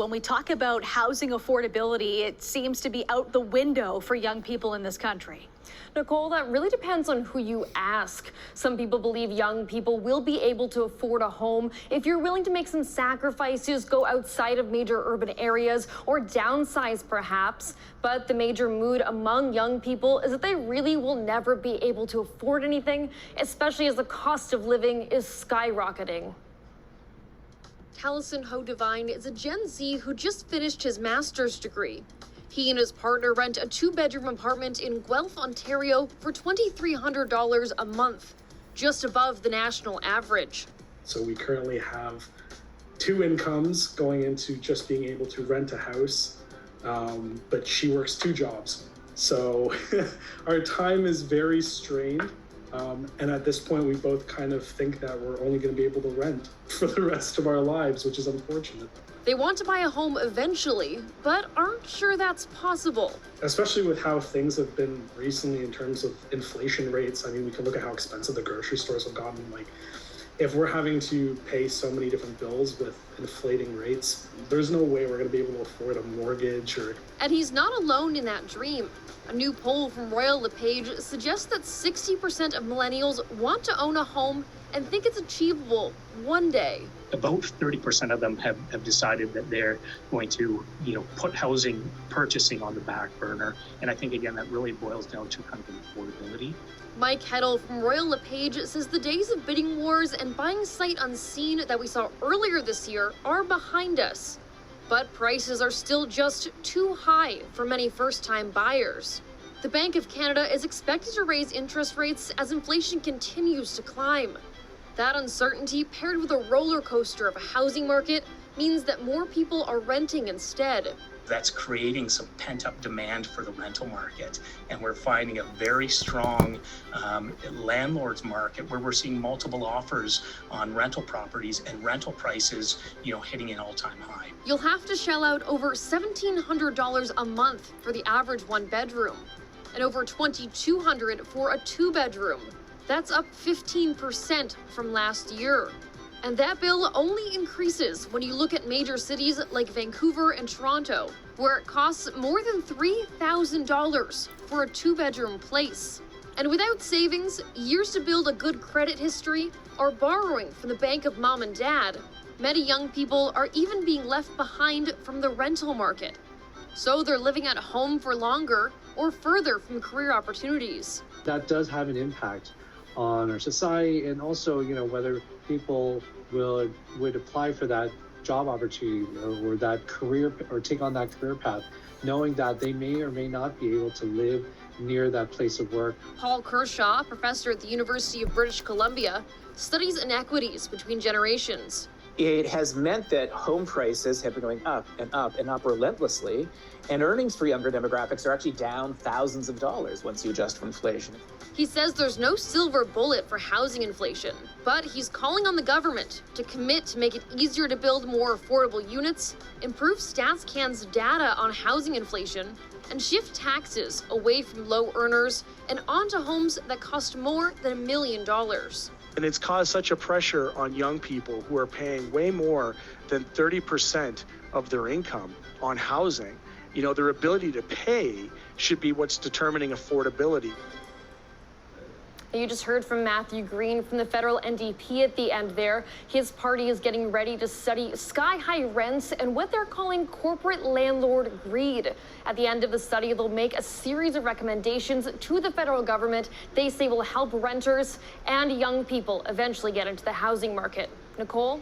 when we talk about housing affordability, it seems to be out the window for young people in this country. Nicole, that really depends on who you ask. Some people believe young people will be able to afford a home if you're willing to make some sacrifices, go outside of major urban areas, or downsize perhaps. But the major mood among young people is that they really will never be able to afford anything, especially as the cost of living is skyrocketing. Callison Ho Divine is a Gen Z who just finished his master's degree. He and his partner rent a 2-bedroom apartment in Guelph, Ontario for $2,300 a month, just above the national average. So we currently have 2 incomes going into just being able to rent a house, but she works 2 jobs. So our time is very strained. And at this point, we both kind of think that we're only going to be able to rent for the rest of our lives, which is unfortunate. They want to buy a home eventually, but aren't sure that's possible. Especially with how things have been recently in terms of inflation rates. I mean, we can look at how expensive the grocery stores have gotten. Like, if we're having to pay so many different bills with inflating rates, there's no way we're going to be able to afford a mortgage or... And he's not alone in that dream. A new poll from Royal LePage suggests that 60% of millennials want to own a home and think it's achievable one day. About 30% of them have decided that they're going to, put housing purchasing on the back burner. And I think, again, that really boils down to kind of affordability. Mike Heddle from Royal LePage says the days of bidding wars and buying sight unseen that we saw earlier this year are behind us. But prices are still just too high for many first-time buyers. The Bank of Canada is expected to raise interest rates as inflation continues to climb. That uncertainty, paired with a roller coaster of a housing market, means that more people are renting instead. That's creating some pent-up demand for the rental market. And we're finding a very strong landlord's market where we're seeing multiple offers on rental properties and rental prices, hitting an all-time high. You'll have to shell out over $1,700 a month for the average 1-bedroom and over $2,200 for a 2-bedroom. That's up 15% from last year. And that bill only increases when you look at major cities like Vancouver and Toronto, where it costs more than $3,000 for a 2-bedroom place. And without savings, years to build a good credit history, or borrowing from the bank of mom and dad, many young people are even being left behind from the rental market. So they're living at home for longer or further from career opportunities. That does have an impact on our society, and also, whether people would apply for that job opportunity or that career, or take on that career path, knowing that they may or may not be able to live near that place of work. Paul Kershaw, professor at the University of British Columbia, studies inequities between generations. It has meant that home prices have been going up and up and up relentlessly, and earnings for younger demographics are actually down thousands of dollars once you adjust for inflation. He says there's no silver bullet for housing inflation, but he's calling on the government to commit to make it easier to build more affordable units, improve StatsCan's data on housing inflation, and shift taxes away from low earners and onto homes that cost more than $1 million. And it's caused such a pressure on young people who are paying way more than 30% of their income on housing. Their ability to pay should be what's determining affordability. You just heard from Matthew Green from the federal NDP at the end there. His party is getting ready to study sky-high rents and what they're calling corporate landlord greed. At the end of the study, they'll make a series of recommendations to the federal government they say will help renters and young people eventually get into the housing market. Nicole?